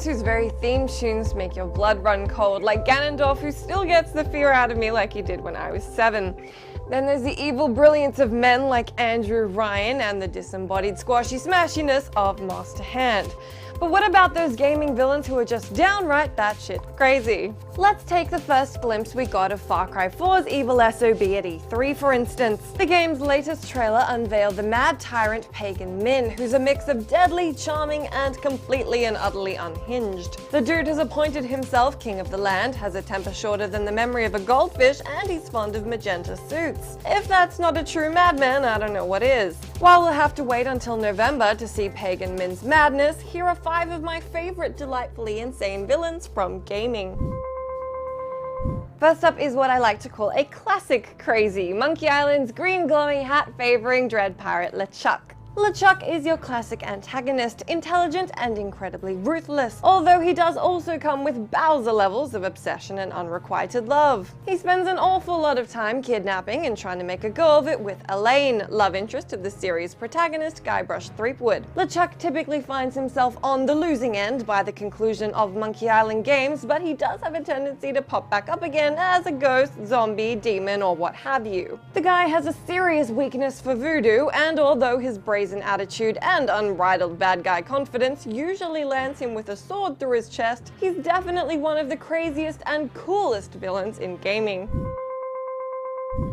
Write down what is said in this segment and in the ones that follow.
villains whose very theme tunes make your blood run cold, like Ganondorf, who still gets the fear out of me like he did when I was 7. Then there's the evil brilliance of men like Andrew Ryan and the disembodied squashy smashiness of Master Hand. But what about those gaming villains who are just downright batshit crazy? Let's take the first glimpse we got of Far Cry 4's evil SOB at E3, for instance. The game's latest trailer unveiled the mad tyrant Pagan Min, who's a mix of deadly, charming, and completely and utterly unhinged. The dude has appointed himself king of the land, has a temper shorter than the memory of a goldfish, and he's fond of magenta suits. If that's not a true madman, I don't know what is. While we'll have to wait until November to see Pagan Min's madness, here are 5 of my favorite delightfully insane villains from gaming. First up is what I like to call a classic crazy, Monkey Island's green glowing hat favoring dread pirate LeChuck. LeChuck is your classic antagonist, intelligent and incredibly ruthless, although he does also come with Bowser levels of obsession and unrequited love. He spends an awful lot of time kidnapping and trying to make a go of it with Elaine, love interest of the series' protagonist Guybrush Threepwood. LeChuck typically finds himself on the losing end by the conclusion of Monkey Island games, but he does have a tendency to pop back up again as a ghost, zombie, demon, or what have you. The guy has a serious weakness for voodoo, and although his brazen attitude and unbridled bad guy confidence usually lands him with a sword through his chest, he's definitely one of the craziest and coolest villains in gaming.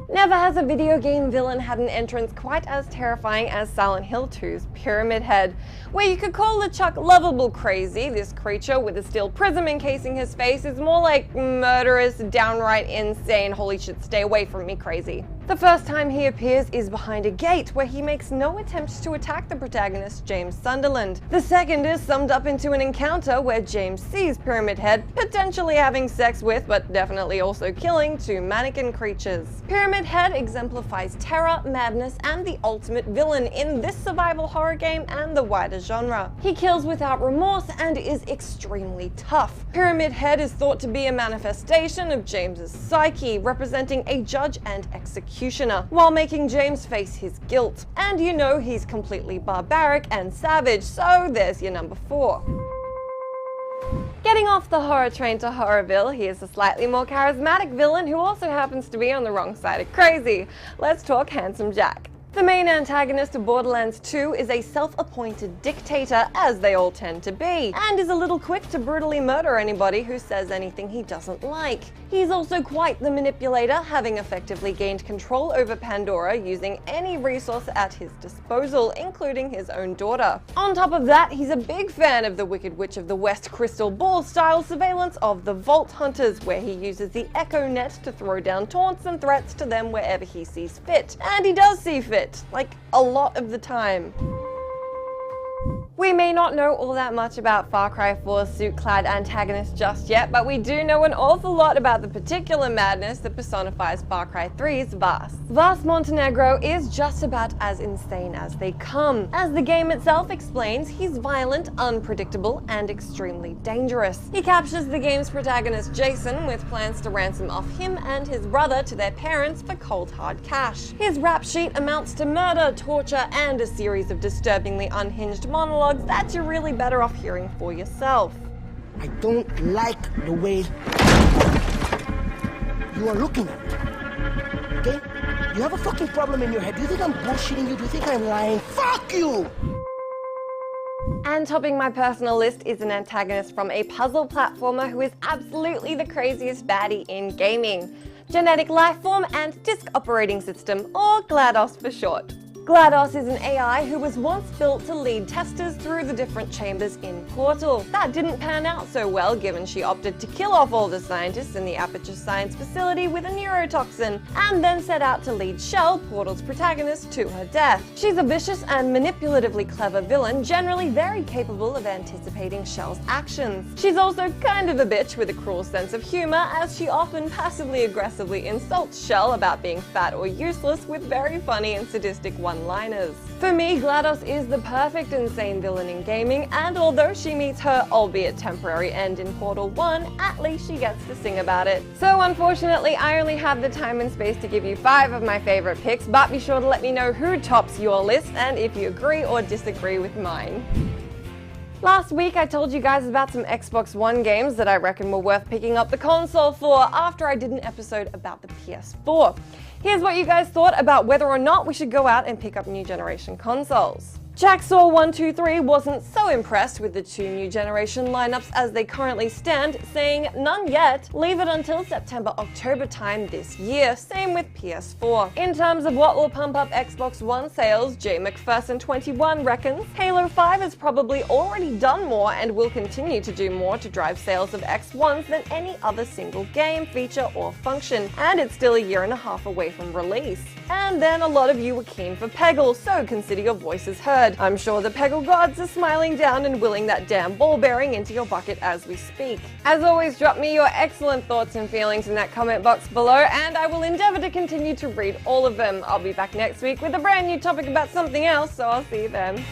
Never has a video game villain had an entrance quite as terrifying as Silent Hill 2's Pyramid Head. Where you could call LeChuck lovable crazy, this creature with a steel prism encasing his face is more like murderous, downright insane, holy shit stay away from me crazy. The first time he appears is behind a gate, where he makes no attempts to attack the protagonist, James Sunderland. The second is summed up into an encounter where James sees Pyramid Head potentially having sex with, but definitely also killing, 2 mannequin creatures. Pyramid Head exemplifies terror, madness, and the ultimate villain in this survival horror game and the wider genre. He kills without remorse and is extremely tough. Pyramid Head is thought to be a manifestation of James's psyche, representing a judge and executioner, while making James face his guilt. And you know he's completely barbaric and savage, so there's your number 4. Getting off the horror train to Horrorville, here's a slightly more charismatic villain who also happens to be on the wrong side of crazy. Let's talk Handsome Jack. The main antagonist of Borderlands 2 is a self-appointed dictator, as they all tend to be, and is a little quick to brutally murder anybody who says anything he doesn't like. He's also quite the manipulator, having effectively gained control over Pandora using any resource at his disposal, including his own daughter. On top of that, he's a big fan of the Wicked Witch of the West crystal ball style surveillance of the Vault Hunters, where he uses the Echo Net to throw down taunts and threats to them wherever he sees fit. And he does see fit. Like, a lot of the time. We may not know all that much about Far Cry 4's suit-clad antagonist just yet, but we do know an awful lot about the particular madness that personifies Far Cry 3's Vaas. Vaas Montenegro is just about as insane as they come. As the game itself explains, he's violent, unpredictable, and extremely dangerous. He captures the game's protagonist Jason with plans to ransom off him and his brother to their parents for cold hard cash. His rap sheet amounts to murder, torture, and a series of disturbingly unhinged monologues that you're really better off hearing for yourself. I don't like the way you are looking at me, okay? You have a fucking problem in your head. Do you think I'm bullshitting you? Do you think I'm lying? Fuck you! And topping my personal list is an antagonist from a puzzle platformer who is absolutely the craziest baddie in gaming. Genetic Lifeform and Disk Operating System, or GLaDOS for short. GLaDOS is an AI who was once built to lead testers through the different chambers in Portal. That didn't pan out so well, given she opted to kill off all the scientists in the Aperture Science facility with a neurotoxin, and then set out to lead Shell, Portal's protagonist, to her death. She's a vicious and manipulatively clever villain, generally very capable of anticipating Shell's actions. She's also kind of a bitch with a cruel sense of humor, as she often passively aggressively insults Shell about being fat or useless with very funny and sadistic one-liners. For me, GLaDOS is the perfect insane villain in gaming, and although she meets her, albeit temporary, end in Portal 1, at least she gets to sing about it. So unfortunately, I only have the time and space to give you 5 of my favorite picks, but be sure to let me know who tops your list and if you agree or disagree with mine. Last week I told you guys about some Xbox One games that I reckon were worth picking up the console for after I did an episode about the PS4. Here's what you guys thought about whether or not we should go out and pick up new generation consoles. Jacksaw123 wasn't so impressed with the two new generation lineups as they currently stand, saying none yet, leave it until September-October time this year, same with PS4. In terms of what will pump up Xbox One sales, J McPherson21 reckons Halo 5 has probably already done more and will continue to do more to drive sales of X1s than any other single game, feature or function, and it's still a year and a half away from release. And then a lot of you were keen for Peggle, so consider your voices heard. I'm sure the Peggle gods are smiling down and willing that damn ball bearing into your bucket as we speak. As always, drop me your excellent thoughts and feelings in that comment box below, and I will endeavour to continue to read all of them. I'll be back next week with a brand new topic about something else, so I'll see you then.